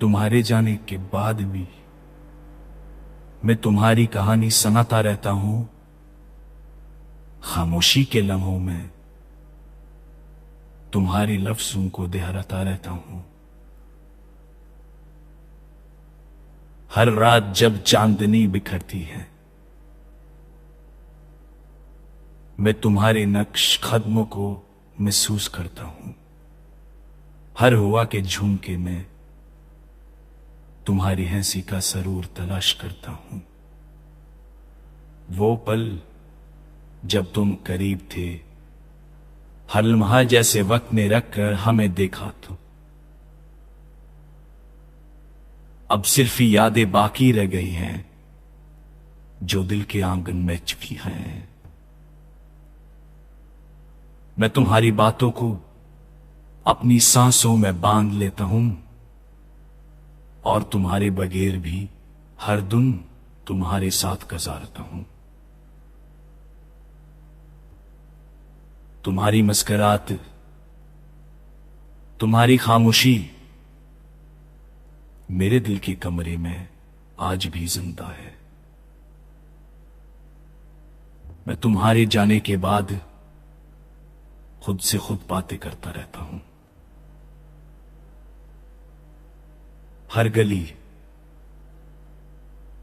तुम्हारे जाने के बाद भी मैं तुम्हारी कहानी सुनाता रहता हूं। खामोशी के लम्हों में तुम्हारी लफ्जों को दोहराता रहता हूं। हर रात जब चांदनी बिखरती है, मैं तुम्हारे नक्श कदमों को महसूस करता हूं। हर हवा के झुमके में तुम्हारी हंसी का सरूर तलाश करता हूं। वो पल जब तुम करीब थे, हर लम्हा जैसे वक्त ने रखकर हमें देखा तो अब सिर्फ यादें बाकी रह गई हैं जो दिल के आंगन में छुपी हैं। मैं तुम्हारी बातों को अपनी सांसों में बांध लेता हूं और तुम्हारे बगैर भी हर दिन तुम्हारे साथ गुजारता हूं। तुम्हारी मुस्कुराहट, तुम्हारी खामोशी मेरे दिल के कमरे में आज भी जिंदा है। मैं तुम्हारे जाने के बाद खुद से खुद बातें करता रहता हूं। हर गली,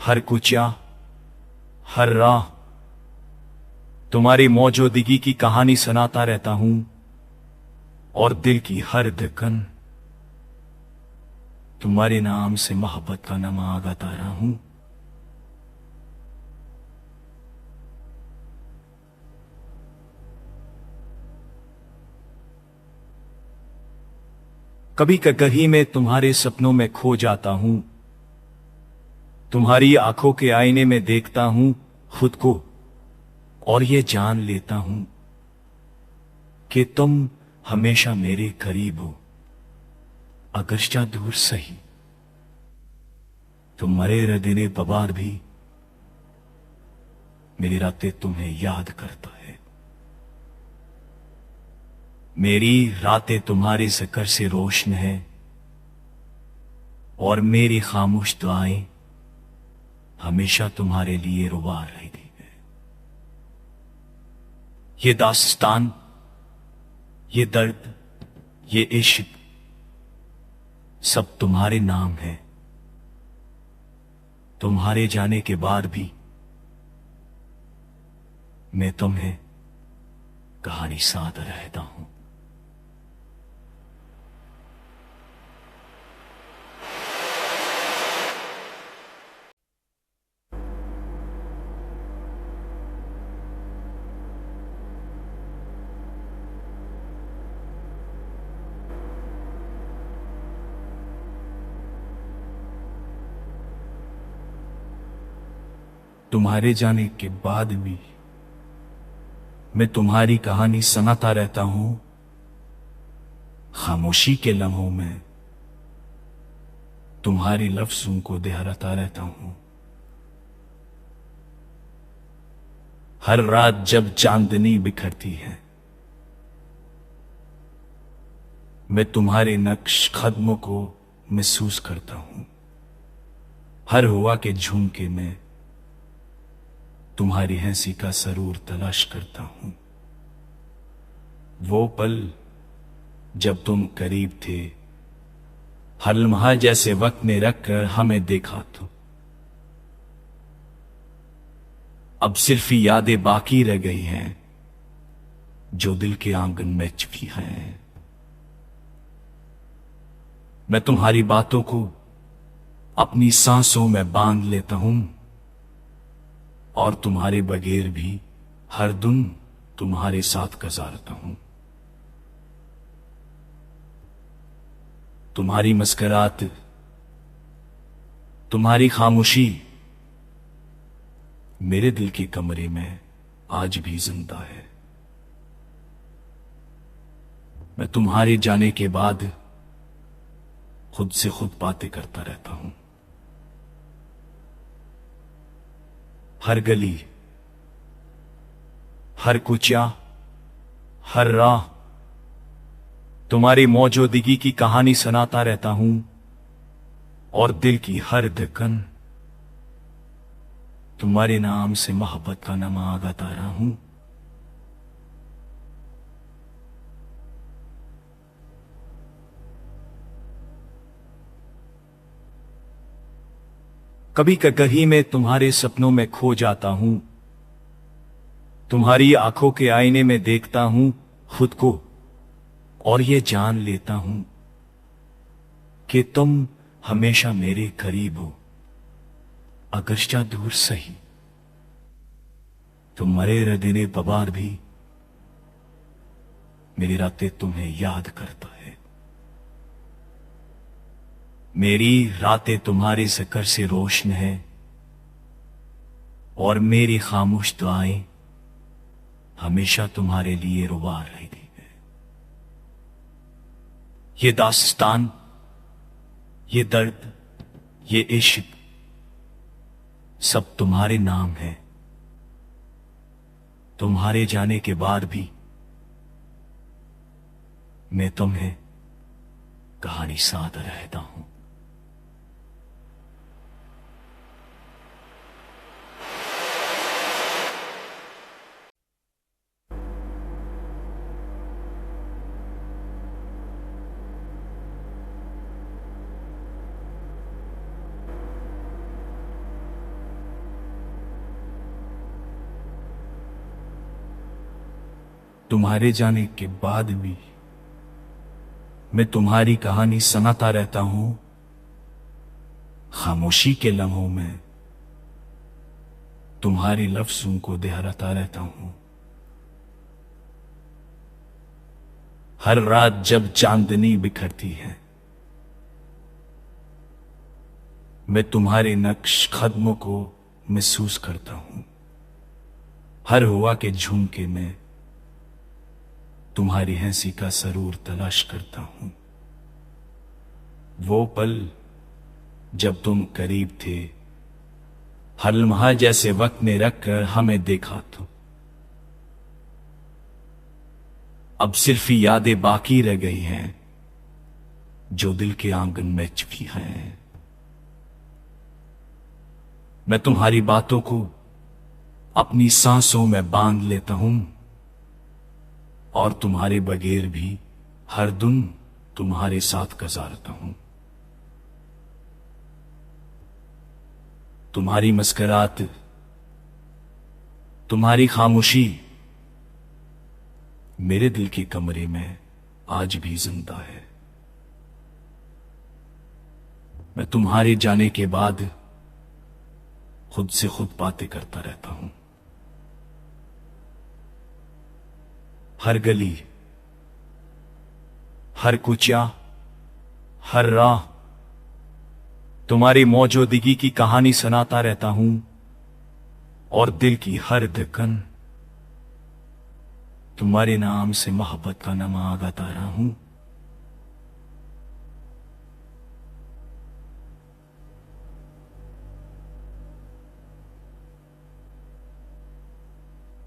हर कुचिया, हर राह तुम्हारी मौजूदगी की कहानी सुनाता रहता हूं और दिल की हर धड़कन तुम्हारे नाम से मोहब्बत का नमाज़ गाता रहा हूं। कभी कहीं मैं तुम्हारे सपनों में खो जाता हूं। तुम्हारी आंखों के आईने में देखता हूं खुद को और ये जान लेता हूं कि तुम हमेशा मेरे करीब हो। अगरचा दूर सही, तुम मरे रहने के बाद भी मेरी रातें तुम्हें याद करता है। मेरी रातें तुम्हारे जिक्र से रोशन है और मेरी खामोश दुआएं हमेशा तुम्हारे लिए रुबा रहती है। ये दास्तान, ये दर्द, ये इश्क सब तुम्हारे नाम है। तुम्हारे जाने के बाद भी मैं तुम्हें कहानी साथ रहता हूं। तुम्हारे जाने के बाद भी मैं तुम्हारी कहानी सुनाता रहता हूं। खामोशी के लम्हों में तुम्हारी लफ्जों को दोहराता रहता हूं। हर रात जब चांदनी बिखरती है, मैं तुम्हारे नक्श कदमों को महसूस करता हूं। हर हवा के झुमके में तुम्हारी हंसी का सरूर तलाश करता हूं। वो पल जब तुम करीब थे, हर लम्हा जैसे वक्त ने रखकर हमें देखा तो अब सिर्फ यादें बाकी रह गई हैं जो दिल के आंगन में छुपी हैं। मैं तुम्हारी बातों को अपनी सांसों में बांध लेता हूं और तुम्हारे बगैर भी हर दिन तुम्हारे साथ गुजारता हूं। तुम्हारी मुस्कुराहट, तुम्हारी खामोशी मेरे दिल के कमरे में आज भी जिंदा है। मैं तुम्हारे जाने के बाद खुद से खुद बातें करता रहता हूं। हर गली, हर कुचिया, हर राह तुम्हारी मौजूदगी की कहानी सुनाता रहता हूं और दिल की हर धड़कन तुम्हारे नाम से मोहब्बत का नमाज़ गाता रहा हूं। कभी कहीं मैं तुम्हारे सपनों में खो जाता हूं, तुम्हारी आंखों के आईने में देखता हूं खुद को, और ये जान लेता हूं कि तुम हमेशा मेरे करीब हो, अगरचा दूर सही। तुम्हारे हृदय बबार भी मेरी रातें तुम्हें याद करता है। मेरी रातें तुम्हारे जिक्र से रोशन है और मेरी खामोश दुआएं हमेशा तुम्हारे लिए रुबा रहती है। ये दास्तान, ये दर्द, ये इश्क सब तुम्हारे नाम है। तुम्हारे जाने के बाद भी मैं तुम्हें कहानी साथ रहता हूं। तुम्हारे जाने के बाद भी मैं तुम्हारी कहानी सुनाता रहता हूं। खामोशी के लम्हों में तुम्हारे लफ्जों को दोहराता रहता हूं। हर रात जब चांदनी बिखरती है, मैं तुम्हारे नक्श कदमों को महसूस करता हूं। हर हुआ के झुमके में तुम्हारी हंसी का सरूर तलाश करता हूं। वो पल जब तुम करीब थे, हर लम्हा जैसे वक्त ने रखकर हमें देखा तो अब सिर्फ यादें बाकी रह गई हैं जो दिल के आंगन में छुपी हैं। मैं तुम्हारी बातों को अपनी सांसों में बांध लेता हूं और तुम्हारे बगैर भी हर दिन तुम्हारे साथ गुजारता हूं। तुम्हारी मुस्कुराहट, तुम्हारी खामोशी मेरे दिल के कमरे में आज भी जिंदा है। मैं तुम्हारे जाने के बाद खुद से खुद बातें करता रहता हूं। हर गली, हर कुचिया, हर राह तुम्हारी मौजूदगी की कहानी सुनाता रहता हूं और दिल की हर धड़कन तुम्हारे नाम से मोहब्बत का नमाज़ गाता रहा हूं।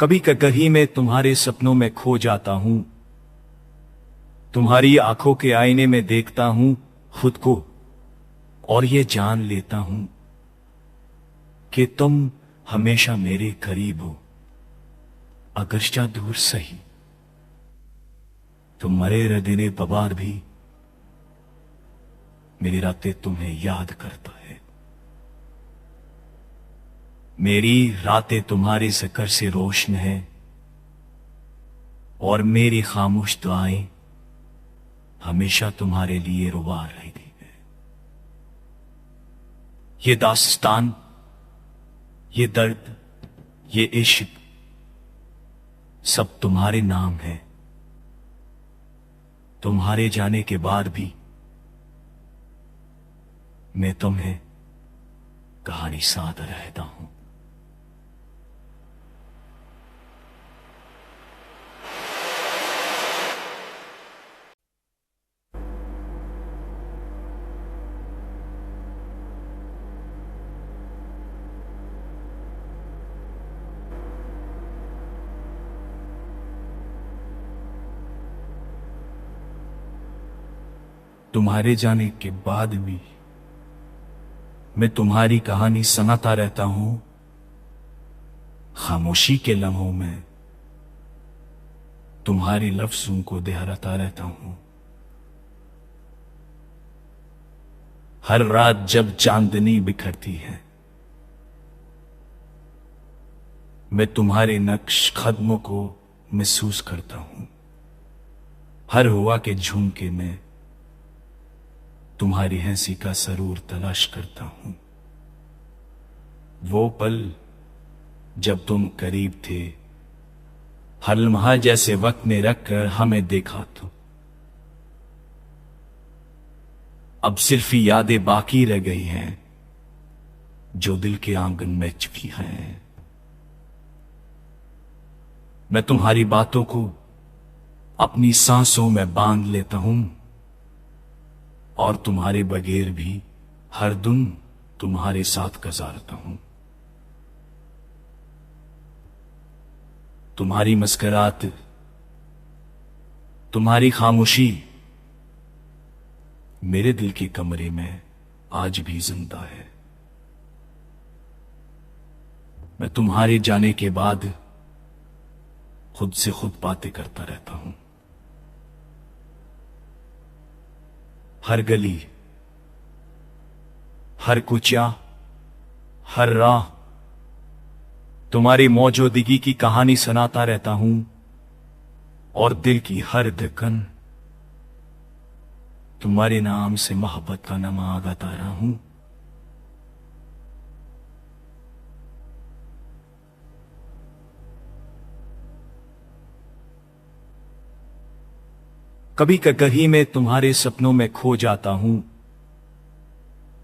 कभी कहीं मैं तुम्हारे सपनों में खो जाता हूं, तुम्हारी आंखों के आईने में देखता हूं खुद को, और ये जान लेता हूं कि तुम हमेशा मेरे करीब हो, अगरचा दूर सही। तुम्हारे हृदय बबार भी मेरी रातें तुम्हें याद करता है। मेरी रातें तुम्हारे जिक्र से रोशन है और मेरी खामोश दुआएं हमेशा तुम्हारे लिए रुबा रहती है। ये दास्तान, ये दर्द, ये इश्क सब तुम्हारे नाम है। तुम्हारे जाने के बाद भी मैं तुम्हें कहानी साथ रहता हूं। तुम्हारे जाने के बाद भी मैं तुम्हारी कहानी सुनाता रहता हूं, खामोशी के लम्हों में तुम्हारे लफ्जों को दोहराता रहता हूं। हर रात जब चांदनी बिखरती है, मैं तुम्हारे नक्श कदमों को महसूस करता हूं। हर हुआ के झुमके में तुम्हारी हंसी का सरूर तलाश करता हूं। वो पल जब तुम करीब थे, हर लम्हा जैसे वक्त ने रखकर हमें देखा तो अब सिर्फ यादें बाकी रह गई हैं जो दिल के आंगन में छुपी हैं। मैं तुम्हारी बातों को अपनी सांसों में बांध लेता हूं और तुम्हारे बगैर भी हर दिन तुम्हारे साथ गुजारता हूं। तुम्हारी मुस्कुराहट, तुम्हारी खामोशी मेरे दिल के कमरे में आज भी जिंदा है। मैं तुम्हारे जाने के बाद खुद से खुद बातें करता रहता हूं। हर गली, हर कुचिया, हर राह तुम्हारी मौजूदगी की कहानी सुनाता रहता हूं और दिल की हर धड़कन तुम्हारे नाम से मोहब्बत का नमा गाता रहा हूं। कभी कहीं मैं तुम्हारे सपनों में खो जाता हूं,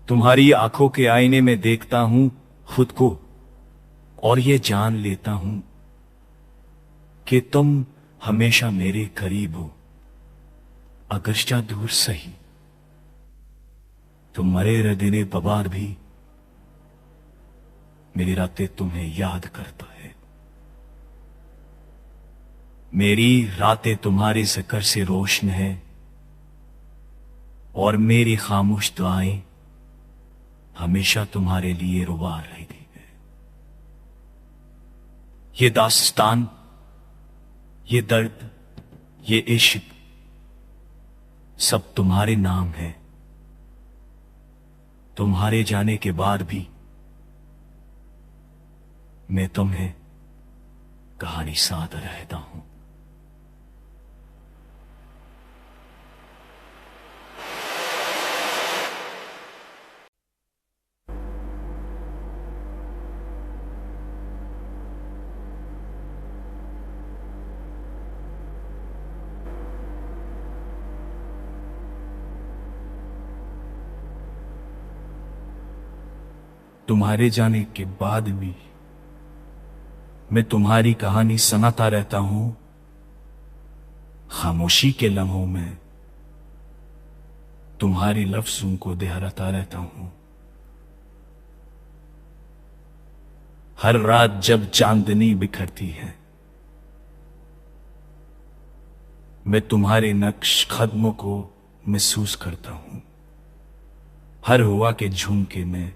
तुम्हारी आंखों के आईने में देखता हूं खुद को और ये जान लेता हूं कि तुम हमेशा मेरे करीब हो। अगरचा दूर सही, तुम्हारे हृदय बबार भी मेरी रातें तुम्हें याद करता है। मेरी रातें तुम्हारे जिक्र से रोशन है और मेरी खामोश दुआएं हमेशा तुम्हारे लिए रुबा रहती है। ये दास्तान, ये दर्द, ये इश्क सब तुम्हारे नाम है। तुम्हारे जाने के बाद भी मैं तुम्हें कहानी साथ रहता हूं। तुम्हारे जाने के बाद भी मैं तुम्हारी कहानी सुनाता रहता हूं, खामोशी के लम्हों में तुम्हारे लफ्जों को दोहराता रहता हूं। हर रात जब चांदनी बिखरती है, मैं तुम्हारे नक्श कदमों को महसूस करता हूं। हर हुआ के झुमके में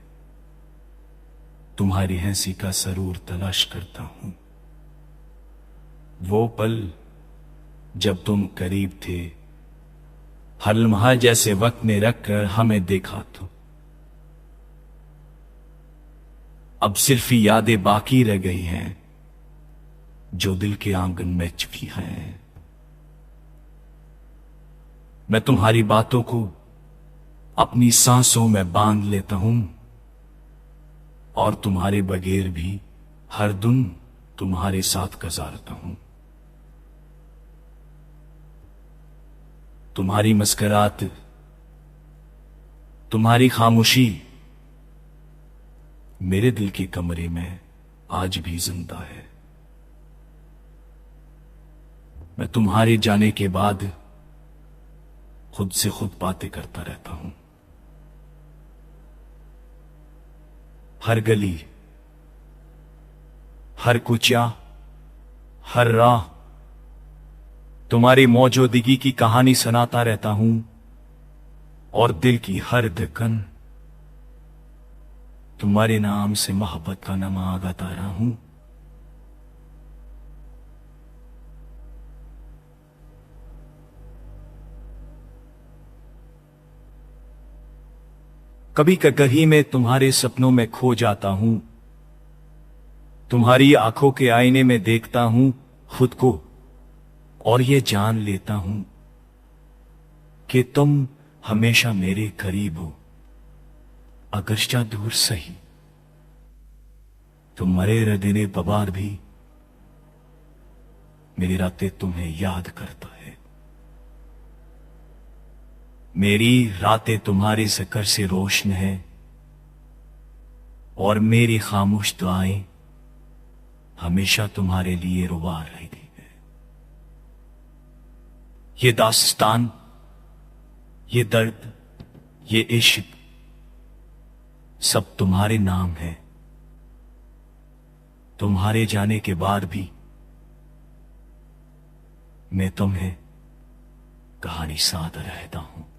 तुम्हारी हंसी का सरूर तलाश करता हूं। वो पल जब तुम करीब थे, हर लम्हा जैसे वक्त ने रखकर हमें देखा तो अब सिर्फ यादें बाकी रह गई हैं जो दिल के आंगन में छुपी हैं। मैं तुम्हारी बातों को अपनी सांसों में बांध लेता हूं और तुम्हारे बगैर भी हर दिन तुम्हारे साथ गुजारता हूं। तुम्हारी मुस्कुराहट, तुम्हारी खामोशी मेरे दिल के कमरे में आज भी जिंदा है। मैं तुम्हारे जाने के बाद खुद से खुद बातें करता रहता हूं। हर गली, हर कुचिया, हर राह तुम्हारी मौजूदगी की कहानी सुनाता रहता हूं और दिल की हर धड़कन तुम्हारे नाम से मोहब्बत का नमा गाता रहा हूं। कभी कहीं मैं तुम्हारे सपनों में खो जाता हूं, तुम्हारी आंखों के आईने में देखता हूं खुद को, और ये जान लेता हूं कि तुम हमेशा मेरे करीब हो, अगरचा दूर सही। तुम मरे रदिने बबार भी मेरी रातें तुम्हें याद करता है। मेरी रातें तुम्हारे जिक्र से रोशन है और मेरी खामोश दुआएं हमेशा तुम्हारे लिए रुबा रहती है। ये दास्तान, ये दर्द, ये इश्क सब तुम्हारे नाम है। तुम्हारे जाने के बाद भी मैं तुम्हें कहानी साथ रहता हूं।